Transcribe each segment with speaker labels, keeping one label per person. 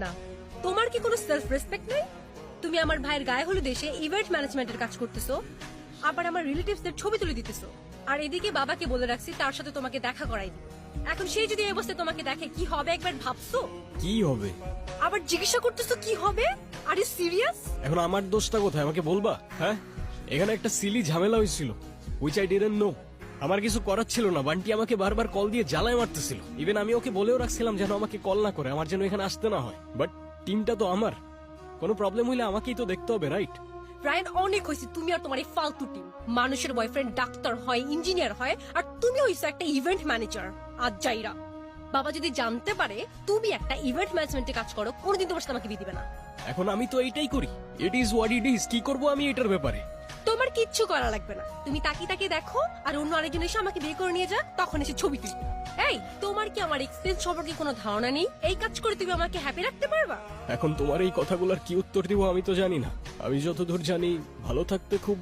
Speaker 1: না। তোমার কি কোনো সেলফ রেসপেক্ট নেই? তুমি আমার ভাইয়ের গায়ে হলুদ এসে ইভেন্ট ম্যানেজমেন্টের কাজ করতেছো, আবার আমার রিলেটিভসদের ছবি তুলে দিতেছো, আর এদিকে বাবাকে বলে রাখছি তার সাথে তোমাকে দেখা করাইনি। এখন সেই যদি এই অবস্থায় তোমাকে দেখে কি হবে একবার ভাবছো?
Speaker 2: কি হবে?
Speaker 1: আবার জিজ্ঞাসা করতেছো কি হবে? Are you serious?
Speaker 2: এখন আমার দোষটা কোথায় আমাকে বলবা? হ্যাঁ, এখানে একটা সিলি ঝামেলা হয়েছিল, হুইচ আই ডিডন্ট নো। আমার কিছু করার ছিল না, বান্টি আমাকে বারবার কল দিয়ে জ্বালায় মারতেছিল। ইভেন আমি ওকে বলেও রাখছিলাম যেন আমাকে কল না করে, আমার যেন এখানে আসতে না হয়। বাট টিমটা তো আমার, কোনো প্রবলেম হইলে আমাকেই তো দেখতে হবে, রাইট?
Speaker 1: রায়ন, অনেক হয়েছে তুমি আর তোমার এই ফালতু টিম। মানুষের বয়ফ্রেন্ড ডাক্তার হয়, ইঞ্জিনিয়ার হয়, আর তুমি হইছো একটা ইভেন্ট ম্যানেজার। আজ যাইরা বাবা যদি জানতে পারে তুমি একটা ইভেন্ট ম্যানেজমেন্টে কাজ করো, কোনোদিন তোমার সাথে আমাকে বিয়ে দিবে না।
Speaker 2: এখন আমি তো এইটাই করি, it is what it is. কি করবো আমি এটার ব্যাপারে?
Speaker 1: তোমার কিচ্ছু করা লাগবে না, তুমি তাকিয়ে তাকিয়ে দেখো, আর অন্য আরেকজন এসে আমাকে বিয়ে করে নিয়ে যা, তখন এসে ছবি তুলবে। এই, তোমার কি আমার এক্সপেরিয়েন্স সম্পর্কে কোনো ধারণা নেই? এই কাজ করে তুমি আমাকে হ্যাপি রাখতে পারবা?
Speaker 2: এখন তোমার এই কথাগুলোর কি উত্তর দিব আমি তো জানি না। আমি যতদূর জানি ভালো থাকতে খুব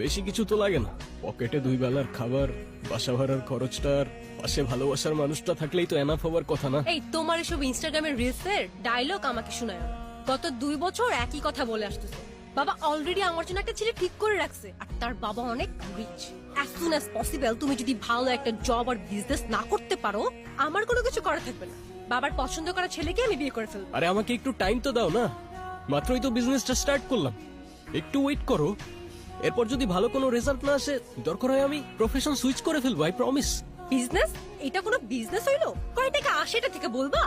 Speaker 2: বেশি কিছু তো লাগে না। পকেটে 2 বেলার খাবার, বাসা ভাড়ার খরচটার পাশে ভালোবাসার মানুষটা থাকলেই তো এনাফ হওয়ার কথা না?
Speaker 1: এই, তোমার এসব ইনস্টাগ্রামের রিলসের ডায়লগ আমাকে শোনায় না। গত 2 বছর একই কথা বলে আসতেছে। বাবা অলরেডি আমার জন্য একটা ছেলে ঠিক করে রাখছে, আর তার বাবা অনেক rich. As soon as possible তুমি যদি ভালো একটা জব আর বিজনেস না করতে পারো, আমার কোনো কিছু করা থাকবে না। বাবার পছন্দ করা ছেলেকে আমি বিয়ে করে ফেলবো।
Speaker 2: আরে আমাকে একটু টাইম তো দাও না, মাত্রই তো বিজনেসটা স্টার্ট করলাম, একটু ওয়েট করো। এরপর যদি ভালো কোনো রেজাল্ট না আসে, দরকার হয় আমি প্রফেশন সুইচ করে ফেলবো, আই প্রমিস।
Speaker 1: বিজনেস? এটা কোনো বিজনেস হইলো? কয় টাকা আসে এটা থেকে বলবা?